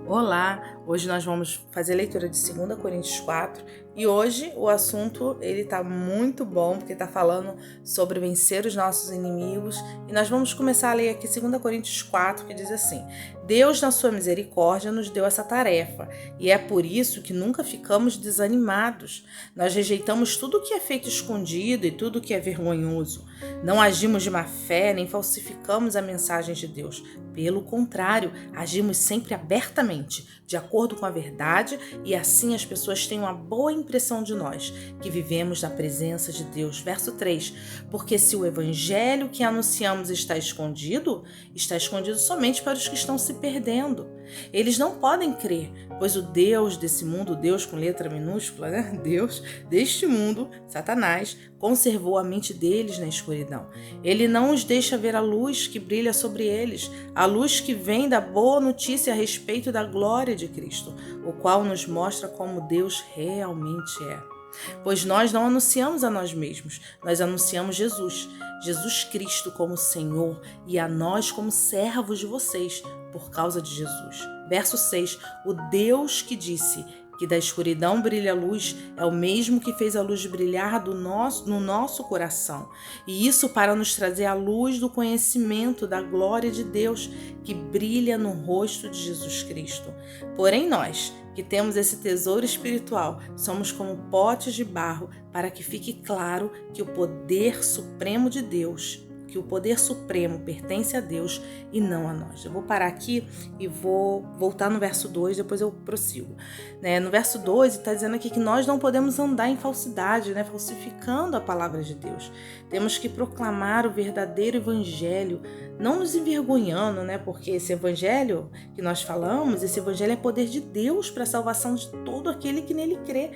Olá, hoje nós vamos fazer a leitura de 2 Coríntios 4 e hoje o assunto ele tá muito bom porque tá falando sobre vencer os nossos inimigos e nós vamos começar a ler aqui 2 Coríntios 4 que diz assim: Deus na sua misericórdia nos deu essa tarefa e é por isso que nunca ficamos desanimados. Nós rejeitamos tudo que é feito escondido e tudo que é vergonhoso. Não agimos de má fé nem falsificamos a mensagem de Deus. Pelo contrário, agimos sempre abertamente, de acordo com a verdade, e assim as pessoas têm uma boa impressão de nós, que vivemos na presença de Deus. Verso 3: Porque se o evangelho que anunciamos está escondido somente para os que estão se perdendo. Eles não podem crer, pois o Deus desse mundo, Deus com letra minúscula, né? Deus deste mundo, Satanás, conservou a mente deles na escuridão. Ele não os deixa ver a luz que brilha sobre eles, a luz que vem da boa notícia a respeito da glória de Cristo, o qual nos mostra como Deus realmente é. Pois nós não anunciamos a nós mesmos, nós anunciamos Jesus Cristo como Senhor e a nós como servos de vocês, por causa de Jesus. Verso 6: O Deus que disse que da escuridão brilha a luz é o mesmo que fez a luz brilhar no nosso coração. E isso para nos trazer a luz do conhecimento da glória de Deus que brilha no rosto de Jesus Cristo. Porém nós, que temos esse tesouro espiritual, somos como potes de barro para que fique claro que o poder supremo de Deus, que o poder supremo pertence a Deus e não a nós. Eu vou parar aqui e vou voltar no verso 2, depois eu prossigo. No verso 2 está dizendo aqui que nós não podemos andar em falsidade, falsificando a palavra de Deus. Temos que proclamar o verdadeiro evangelho, não nos envergonhando, porque esse evangelho que nós falamos, esse evangelho é poder de Deus para a salvação de todo aquele que nele crê.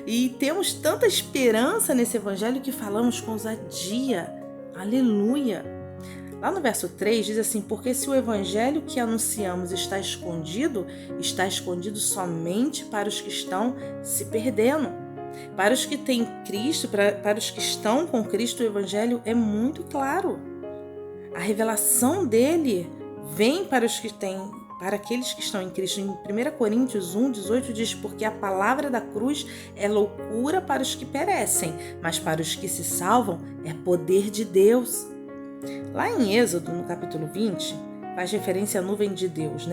E temos tanta esperança nesse evangelho que falamos com ousadia. Aleluia! Lá no verso 3 diz assim: Porque se o evangelho que anunciamos está escondido somente para os que estão se perdendo. Para os que têm Cristo, para os que estão com Cristo, o evangelho é muito claro. A revelação dele vem para aqueles que estão em Cristo. Em 1 Coríntios 1:18 diz: Porque a palavra da cruz é loucura para os que perecem, mas para os que se salvam é poder de Deus. Lá em Êxodo, no capítulo 20, faz referência à nuvem de Deus,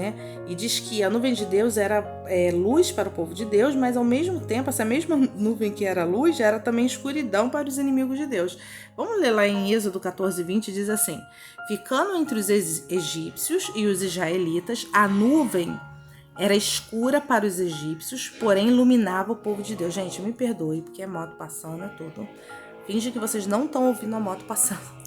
E diz que a nuvem de Deus era luz para o povo de Deus, mas ao mesmo tempo, essa mesma nuvem que era luz, era também escuridão para os inimigos de Deus. Vamos ler lá em Êxodo 14:20, diz assim: Ficando entre os egípcios e os israelitas, a nuvem era escura para os egípcios, porém iluminava o povo de Deus. Gente, me perdoe, porque é moto passando, tudo. Finge que vocês não estão ouvindo a moto passando.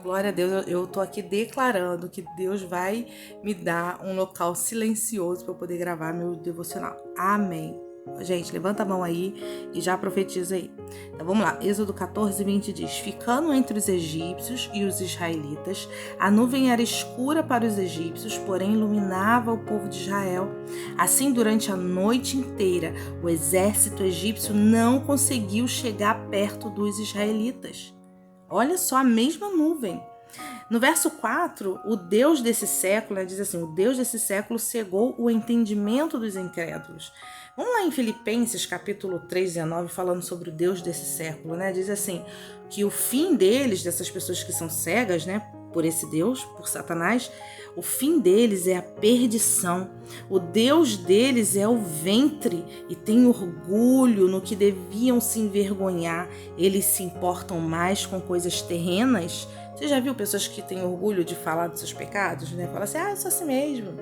Glória a Deus, eu tô aqui declarando que Deus vai me dar um local silencioso para eu poder gravar meu devocional. Amém. Gente, levanta a mão aí e já profetiza aí. Então vamos lá, Êxodo 14:20 diz: Ficando entre os egípcios e os israelitas, a nuvem era escura para os egípcios, porém iluminava o povo de Israel. Assim, durante a noite inteira, o exército egípcio não conseguiu chegar perto dos israelitas. Olha só, a mesma nuvem. No verso 4, o Deus desse século, diz assim: o Deus desse século cegou o entendimento dos incrédulos. Vamos lá em Filipenses capítulo 3:19, falando sobre o Deus desse século, Diz assim, que o fim deles, dessas pessoas que são cegas, por esse Deus, por Satanás, o fim deles é a perdição. O Deus deles é o ventre e tem orgulho no que deviam se envergonhar. Eles se importam mais com coisas terrenas. Você já viu pessoas que têm orgulho de falar dos seus pecados? Fala assim: eu sou assim mesmo.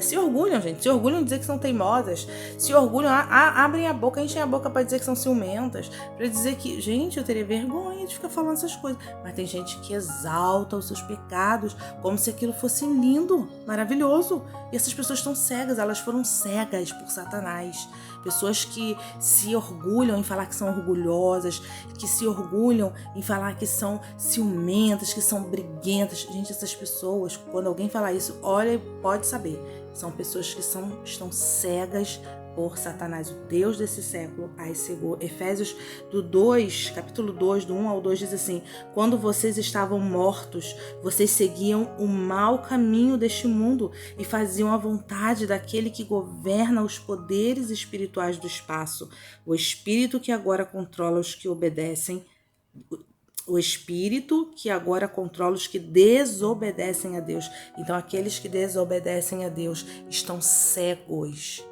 Se orgulham, gente. Se orgulham de dizer que são teimosas. Se orgulham, abrem a boca, enchem a boca para dizer que são ciumentas. Para dizer que, gente, eu teria vergonha de ficar falando essas coisas. Mas tem gente que exalta os seus pecados como se aquilo fosse lindo, maravilhoso. E essas pessoas estão cegas, elas foram cegas por Satanás. Pessoas que se orgulham em falar que são orgulhosas, que se orgulham em falar que são ciumentas, que são briguentas. Gente, essas pessoas, quando alguém falar isso, olha, pode saber, são pessoas que estão cegas por Satanás, o Deus desse século, as cegou. Efésios do 2, capítulo 2, do 1 ao 2 diz assim: quando vocês estavam mortos, vocês seguiam o mau caminho deste mundo e faziam a vontade daquele que governa os poderes espirituais do espaço, o espírito que agora controla os que obedecem, o espírito que agora controla os que desobedecem a Deus. Então, aqueles que desobedecem a Deus estão cegos,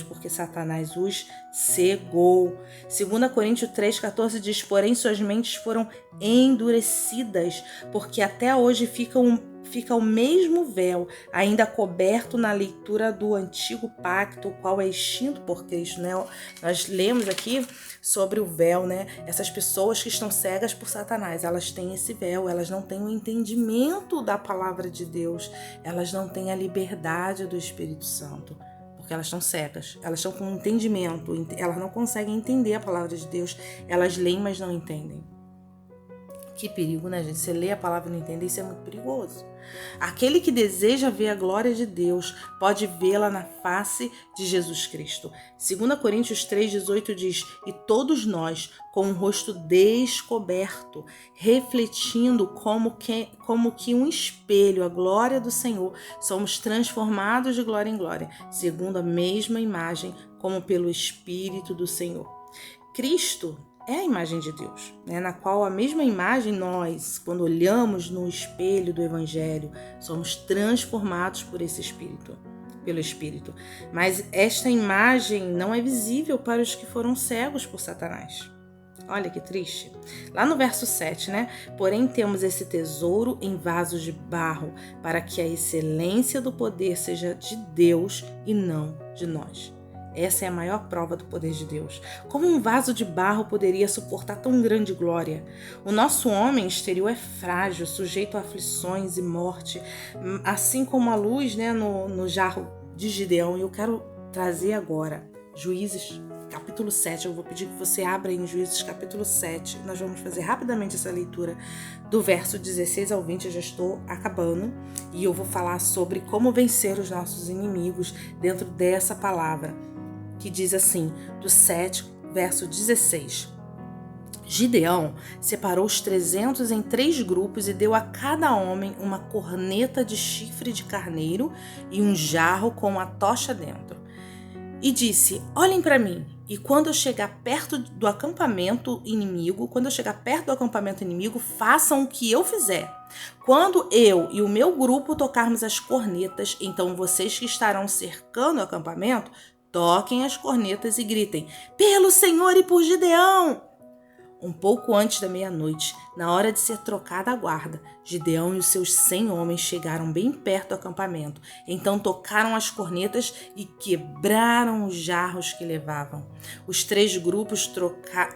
porque Satanás os cegou. 2 Coríntios 3,14 diz: porém suas mentes foram endurecidas, porque até hoje fica o mesmo véu, ainda coberto na leitura do antigo pacto, o qual é extinto por Cristo, né? Nós lemos aqui sobre o véu, né? Essas pessoas que estão cegas por Satanás, elas têm esse véu, elas não têm o entendimento da palavra de Deus, elas não têm a liberdade do Espírito Santo, porque elas estão cegas, elas estão com entendimento, elas não conseguem entender a palavra de Deus, elas leem, mas não entendem. Que perigo, né, gente? Você lê a palavra e não entender, isso é muito perigoso. Aquele que deseja ver a glória de Deus pode vê-la na face de Jesus Cristo. 2 Coríntios 3,18 diz: e todos nós, com o rosto descoberto, refletindo como que um espelho a glória do Senhor, somos transformados de glória em glória, segundo a mesma imagem, como pelo Espírito do Senhor. Cristo é a imagem de Deus, né? Na qual a mesma imagem nós, quando olhamos no espelho do Evangelho, somos transformados por esse Espírito, pelo Espírito. Mas esta imagem não é visível para os que foram cegos por Satanás. Olha que triste. Lá no verso 7, né? Porém temos esse tesouro em vasos de barro, para que a excelência do poder seja de Deus e não de nós. Essa é a maior prova do poder de Deus. Como um vaso de barro poderia suportar tão grande glória? O nosso homem exterior é frágil, sujeito a aflições e morte, assim como a luz, né, no jarro de Gideão. E eu quero trazer agora Juízes, capítulo 7. Eu vou pedir que você abra em Juízes, capítulo 7. Nós vamos fazer rapidamente essa leitura do verso 16 ao 20. Eu já estou acabando. E eu vou falar sobre como vencer os nossos inimigos dentro dessa palavra, que diz assim, do 7, verso 16. Gideão separou os 300 em 3 grupos e deu a cada homem uma corneta de chifre de carneiro e um jarro com uma tocha dentro. E disse: olhem para mim, e quando eu chegar perto do acampamento inimigo, façam o que eu fizer. Quando eu e o meu grupo tocarmos as cornetas, então vocês que estarão cercando o acampamento, toquem as cornetas e gritem: pelo Senhor e por Gideão! Um pouco antes da meia-noite, na hora de ser trocada a guarda, Gideão e os seus 100 homens chegaram bem perto do acampamento. Então tocaram as cornetas e quebraram os jarros que levavam. Os 3 grupos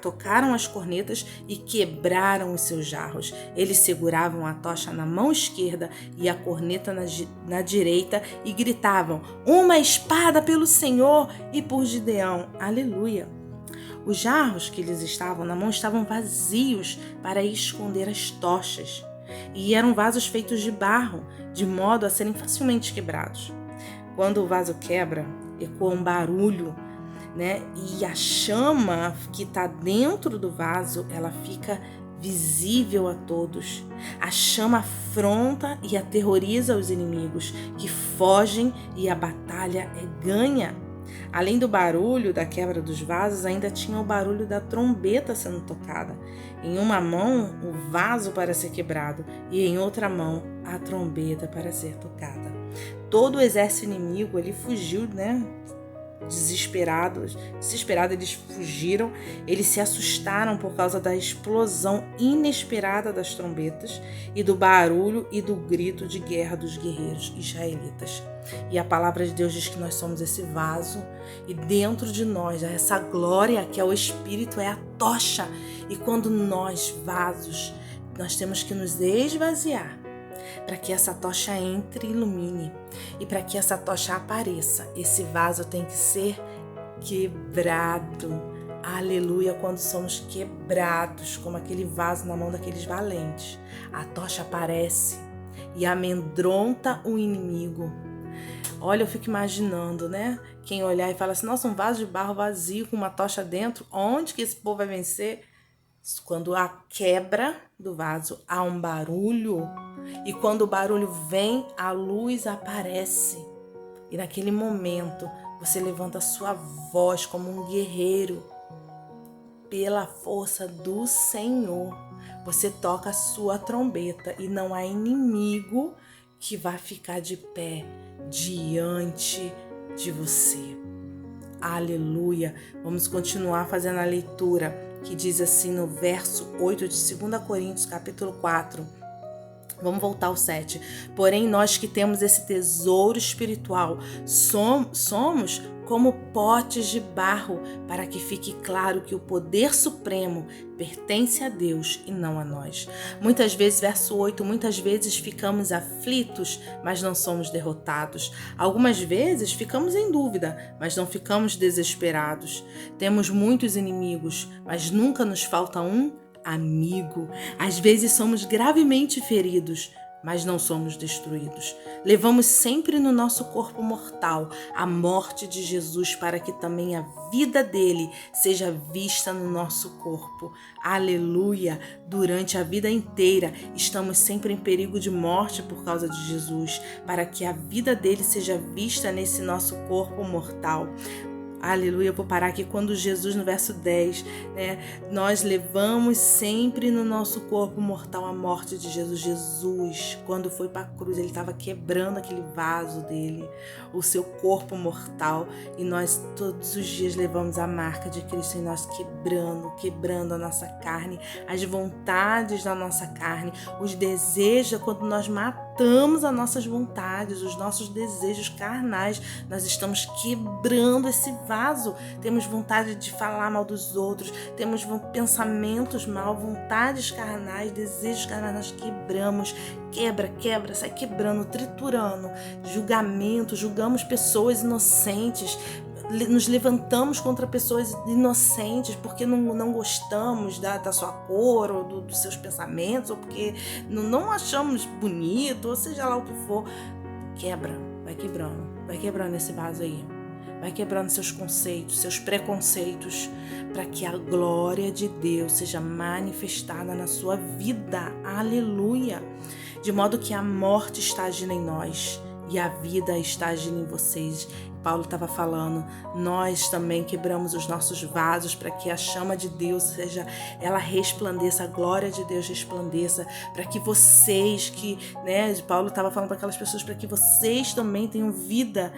tocaram as cornetas e quebraram os seus jarros. Eles seguravam a tocha na mão esquerda e a corneta na direita e gritavam: uma espada pelo Senhor e por Gideão. Aleluia! Os jarros que lhes estavam na mão estavam vazios para esconder as tochas, e eram vasos feitos de barro, de modo a serem facilmente quebrados. Quando o vaso quebra, ecoa um barulho, né? E a chama que está dentro do vaso, ela fica visível a todos. A chama afronta e aterroriza os inimigos, que fogem, e a batalha é ganha. Além do barulho da quebra dos vasos, ainda tinha o barulho da trombeta sendo tocada. Em uma mão, o vaso para ser quebrado, e em outra mão, a trombeta para ser tocada. Todo o exército inimigo, ele fugiu, né? Desesperado, eles fugiram, eles se assustaram por causa da explosão inesperada das trombetas e do barulho e do grito de guerra dos guerreiros israelitas. E a palavra de Deus diz que nós somos esse vaso, e dentro de nós, essa glória que é o Espírito, é a tocha. E quando nós, vasos, nós temos que nos esvaziar para que essa tocha entre e ilumine. E para que essa tocha apareça, esse vaso tem que ser quebrado. Aleluia! Quando somos quebrados, como aquele vaso na mão daqueles valentes, a tocha aparece e amedronta o inimigo. Olha, eu fico imaginando, né? Quem olhar e fala assim, nossa, um vaso de barro vazio com uma tocha dentro, onde que esse povo vai vencer? Quando a quebra do vaso, há um barulho. E quando o barulho vem, a luz aparece. E naquele momento, você levanta a sua voz como um guerreiro. Pela força do Senhor, você toca a sua trombeta e não há inimigo que vai ficar de pé diante de você. Aleluia! Vamos continuar fazendo a leitura que diz assim no verso 8 de 2 Coríntios, capítulo 4. Vamos voltar ao 7. Porém, nós que temos esse tesouro espiritual, somos como potes de barro, para que fique claro que o poder supremo pertence a Deus e não a nós. Muitas vezes, verso 8, muitas vezes ficamos aflitos, mas não somos derrotados. Algumas vezes ficamos em dúvida, mas não ficamos desesperados. Temos muitos inimigos, mas nunca nos falta um amigo. Às vezes somos gravemente feridos, mas não somos destruídos. Levamos sempre no nosso corpo mortal a morte de Jesus, para que também a vida dele seja vista no nosso corpo. Aleluia! Durante a vida inteira estamos sempre em perigo de morte por causa de Jesus, para que a vida dele seja vista nesse nosso corpo mortal. Aleluia, eu vou parar aqui quando Jesus, no verso 10, né? Nós levamos sempre no nosso corpo mortal a morte de Jesus. Jesus, quando foi para a cruz, ele estava quebrando aquele vaso dele, o seu corpo mortal. E nós todos os dias levamos a marca de Cristo em nós, quebrando a nossa carne, as vontades da nossa carne, os desejos. Quando nós matamos as nossas vontades, os nossos desejos carnais, nós estamos quebrando esse vaso. Temos vontade de falar mal dos outros, temos pensamentos mal, vontades carnais, desejos carnais, nós quebramos. Quebra, sai quebrando, triturando, julgamos pessoas inocentes, nos levantamos contra pessoas inocentes porque não gostamos da sua cor ou dos seus pensamentos, ou porque não achamos bonito, ou seja lá o que for. Vai quebrando esse vaso aí. Vai quebrando seus conceitos, seus preconceitos, para que a glória de Deus seja manifestada na sua vida. Aleluia! De modo que a morte está agindo em nós e a vida está agindo em vocês. Paulo estava falando, nós também quebramos os nossos vasos para que a chama de Deus ela resplandeça, a glória de Deus resplandeça, para que vocês Paulo estava falando para aquelas pessoas, para que vocês também tenham vida.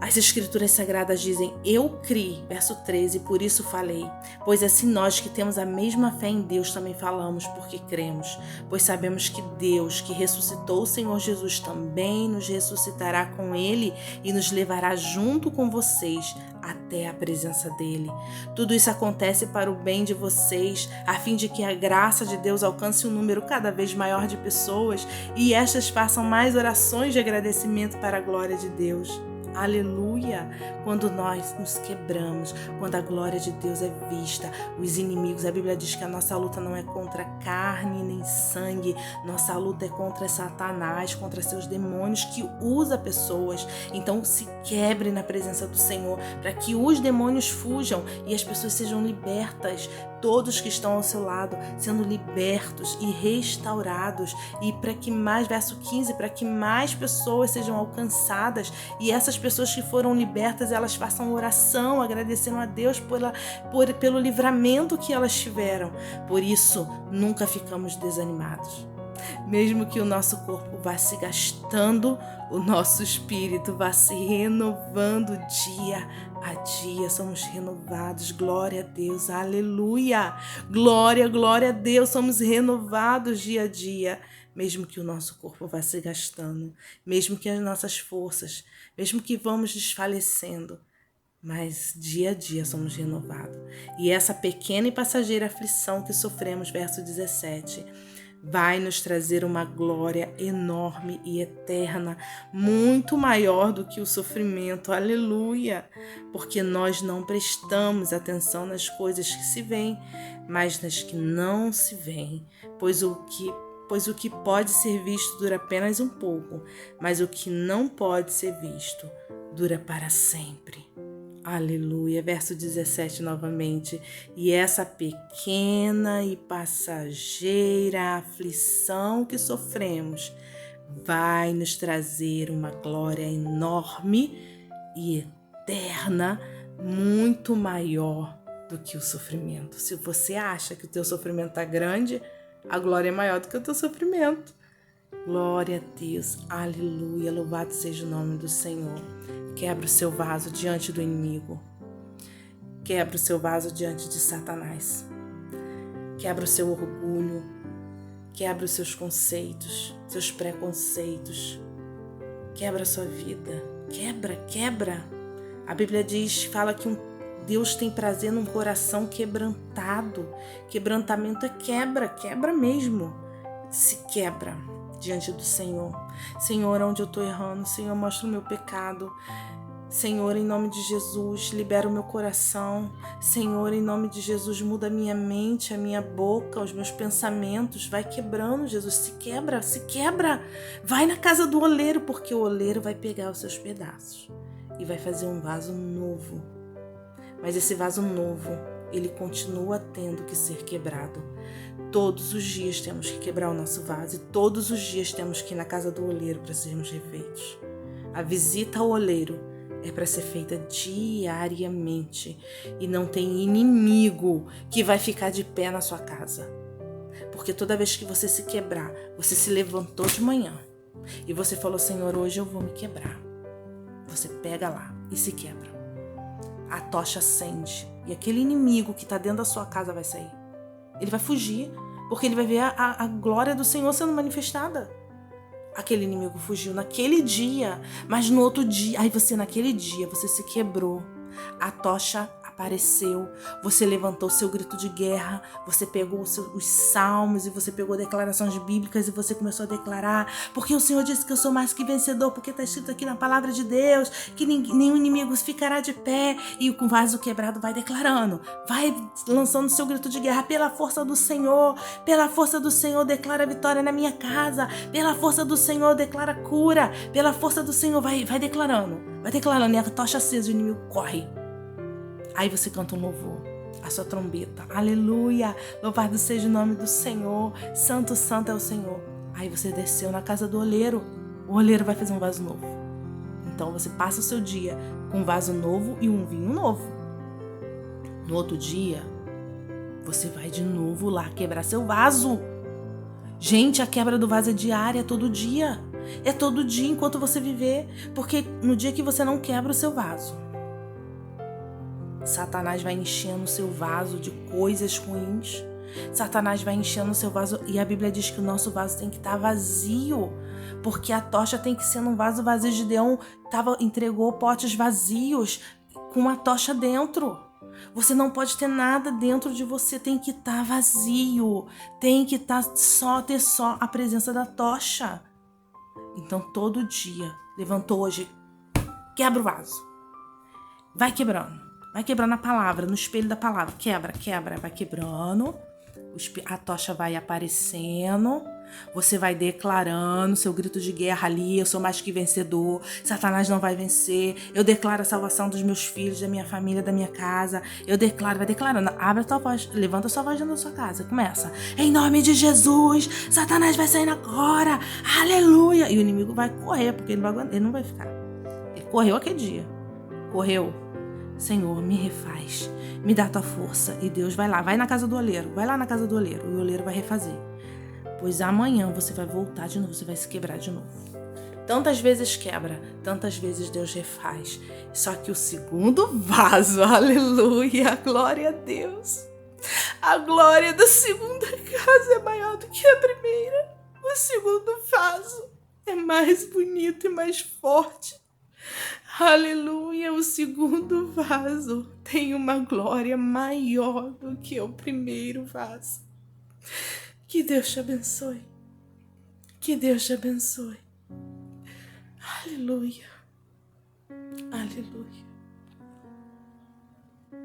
As Escrituras Sagradas dizem, eu criei, verso 13, por isso falei. Pois assim nós que temos a mesma fé em Deus também falamos, porque cremos. Pois sabemos que Deus, que ressuscitou o Senhor Jesus, também nos ressuscitará com Ele e nos levará junto com vocês até a presença dEle. Tudo isso acontece para o bem de vocês, a fim de que a graça de Deus alcance um número cada vez maior de pessoas e estas façam mais orações de agradecimento para a glória de Deus. Aleluia! Quando nós nos quebramos, quando a glória de Deus é vista, os inimigos, a Bíblia diz que a nossa luta não é contra carne nem sangue, nossa luta é contra Satanás, contra seus demônios que usa pessoas. Então se quebre na presença do Senhor, para que os demônios fujam e as pessoas sejam libertas, todos que estão ao seu lado sendo libertos e restaurados, e para que mais, verso 15, para que mais pessoas sejam alcançadas, e essas pessoas que foram libertas, elas façam oração, agradecendo a Deus pelo livramento que elas tiveram. Por isso, nunca ficamos desanimados. Mesmo que o nosso corpo vá se gastando, o nosso espírito vá se renovando dia a dia. Somos renovados. Glória a Deus. Aleluia. Glória a Deus. Somos renovados dia a dia. Mesmo que o nosso corpo vá se gastando, mesmo que as nossas forças, mesmo que vamos desfalecendo, mas dia a dia somos renovados. E essa pequena e passageira aflição que sofremos, verso 17, vai nos trazer uma glória enorme e eterna, muito maior do que o sofrimento. Aleluia! Porque nós não prestamos atenção nas coisas que se veem, mas nas que não se veem. Pois pois o que pode ser visto dura apenas um pouco, mas o que não pode ser visto dura para sempre. Aleluia. Verso 17 novamente. E essa pequena e passageira aflição que sofremos vai nos trazer uma glória enorme e eterna, muito maior do que o sofrimento. Se você acha que o teu sofrimento está grande, a glória é maior do que o teu sofrimento. Glória a Deus, aleluia, louvado seja o nome do Senhor. Quebra o seu vaso diante do inimigo. Quebra o seu vaso diante de Satanás. Quebra o seu orgulho. Quebra os seus conceitos, seus preconceitos. Quebra a sua vida. Quebra. A Bíblia fala que Deus tem prazer num coração quebrantado. Quebrantamento é quebra mesmo. Se quebra diante do Senhor. Senhor, onde eu estou errando, Senhor, mostra o meu pecado. Senhor, em nome de Jesus, libera o meu coração. Senhor, em nome de Jesus, muda a minha mente, a minha boca, os meus pensamentos. Vai quebrando, Jesus, se quebra. Vai na casa do oleiro, porque o oleiro vai pegar os seus pedaços e vai fazer um vaso novo. Mas esse vaso novo, ele continua tendo que ser quebrado. Todos os dias temos que quebrar o nosso vaso e todos os dias temos que ir na casa do oleiro para sermos refeitos. A visita ao oleiro é para ser feita diariamente e não tem inimigo que vai ficar de pé na sua casa. Porque toda vez que você se quebrar, você se levantou de manhã e você falou, Senhor, hoje eu vou me quebrar. Você pega lá e se quebra. A tocha acende e aquele inimigo que está dentro da sua casa vai sair. Ele vai fugir, porque ele vai ver a glória do Senhor sendo manifestada. Aquele inimigo fugiu naquele dia, mas no outro dia, naquele dia você se quebrou. A tocha apareceu, você levantou seu grito de guerra, você pegou os salmos e você pegou declarações bíblicas e você começou a declarar, porque o Senhor disse que eu sou mais que vencedor, porque está escrito aqui na palavra de Deus, que nenhum inimigo ficará de pé, e com o vaso quebrado vai declarando, vai lançando seu grito de guerra, pela força do Senhor declara vitória na minha casa, pela força do Senhor declara cura, pela força do Senhor vai declarando, e a tocha acesa, o inimigo corre. Aí você canta um louvor, a sua trombeta, aleluia, louvado seja o nome do Senhor, santo, santo é o Senhor. Aí você desceu na casa do oleiro, o oleiro vai fazer um vaso novo. Então você passa o seu dia com um vaso novo e um vinho novo. No outro dia, você vai de novo lá quebrar seu vaso. Gente, a quebra do vaso é diária, é todo dia. É todo dia enquanto você viver, porque no dia que você não quebra o seu vaso, Satanás vai enchendo o seu vaso de coisas ruins. Satanás vai enchendo o seu vaso. E a Bíblia diz que o nosso vaso tem que estar vazio. Porque a tocha tem que ser num vaso vazio. Gideão entregou potes vazios com uma tocha dentro. Você não pode ter nada dentro de você. Tem que estar vazio. Tem que ter só a presença da tocha. Então todo dia, levantou hoje, quebra o vaso. Vai quebrando. Vai quebrando a palavra, no espelho da palavra. Quebra, vai quebrando. A tocha vai aparecendo. Você vai declarando seu grito de guerra ali. Eu sou mais que vencedor. Satanás não vai vencer. Eu declaro a salvação dos meus filhos, da minha família, da minha casa. Eu declaro, vai declarando. Abre a tua voz, levanta a sua voz dentro da sua casa. Começa. Em nome de Jesus, Satanás vai sair agora. Aleluia. E o inimigo vai correr, porque ele não vai ficar. Ele correu aquele dia. Correu. Senhor, me refaz, me dá tua força. E Deus vai lá, vai na casa do oleiro, vai lá na casa do oleiro, e o oleiro vai refazer. Pois amanhã você vai voltar de novo, você vai se quebrar de novo. Tantas vezes quebra, tantas vezes Deus refaz. Só que o segundo vaso, aleluia, glória a Deus. A glória da segunda casa é maior do que a primeira. O segundo vaso é mais bonito e mais forte. Aleluia, o segundo vaso tem uma glória maior do que o primeiro vaso. Que Deus te abençoe. Que Deus te abençoe. Aleluia. Aleluia.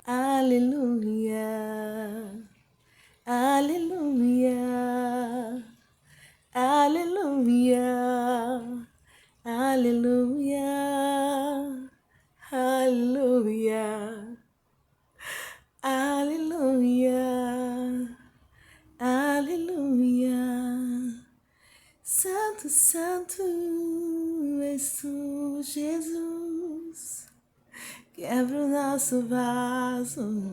Aleluia. Aleluia. Aleluia, aleluia, aleluia, aleluia, aleluia. Santo, santo és tu, Jesus. Quebra o nosso vaso,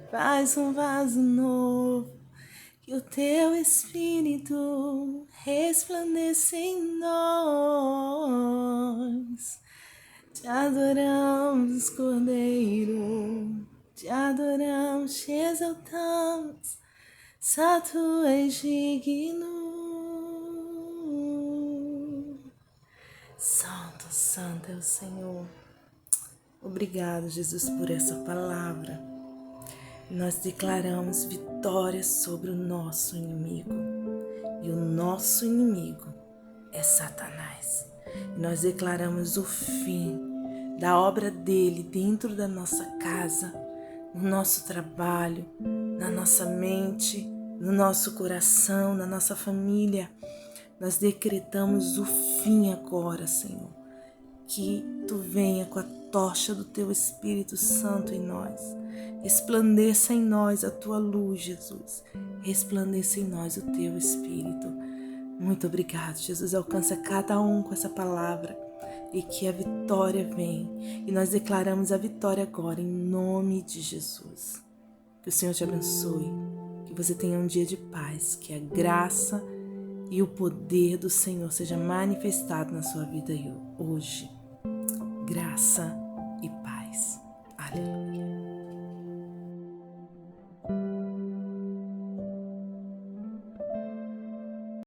faz um vaso novo, que o teu Espírito resplandeça em nós. Te adoramos, Cordeiro, te adoramos, te exaltamos, só tu és digno. Santo, santo é o Senhor. Obrigado, Jesus, por essa palavra. Nós declaramos vitória sobre o nosso inimigo. E o nosso inimigo é Satanás. E nós declaramos o fim da obra dele dentro da nossa casa, no nosso trabalho, na nossa mente, no nosso coração, na nossa família. Nós decretamos o fim agora, Senhor. Que tu venha com a tocha do teu Espírito Santo em nós. Resplandeça em nós a tua luz, Jesus. Resplandeça em nós o teu Espírito. Muito obrigado, Jesus. Alcança cada um com essa palavra e que a vitória venha. E nós declaramos a vitória agora em nome de Jesus. Que o Senhor te abençoe. Que você tenha um dia de paz. Que a graça e o poder do Senhor seja manifestado na sua vida hoje. Graça e paz.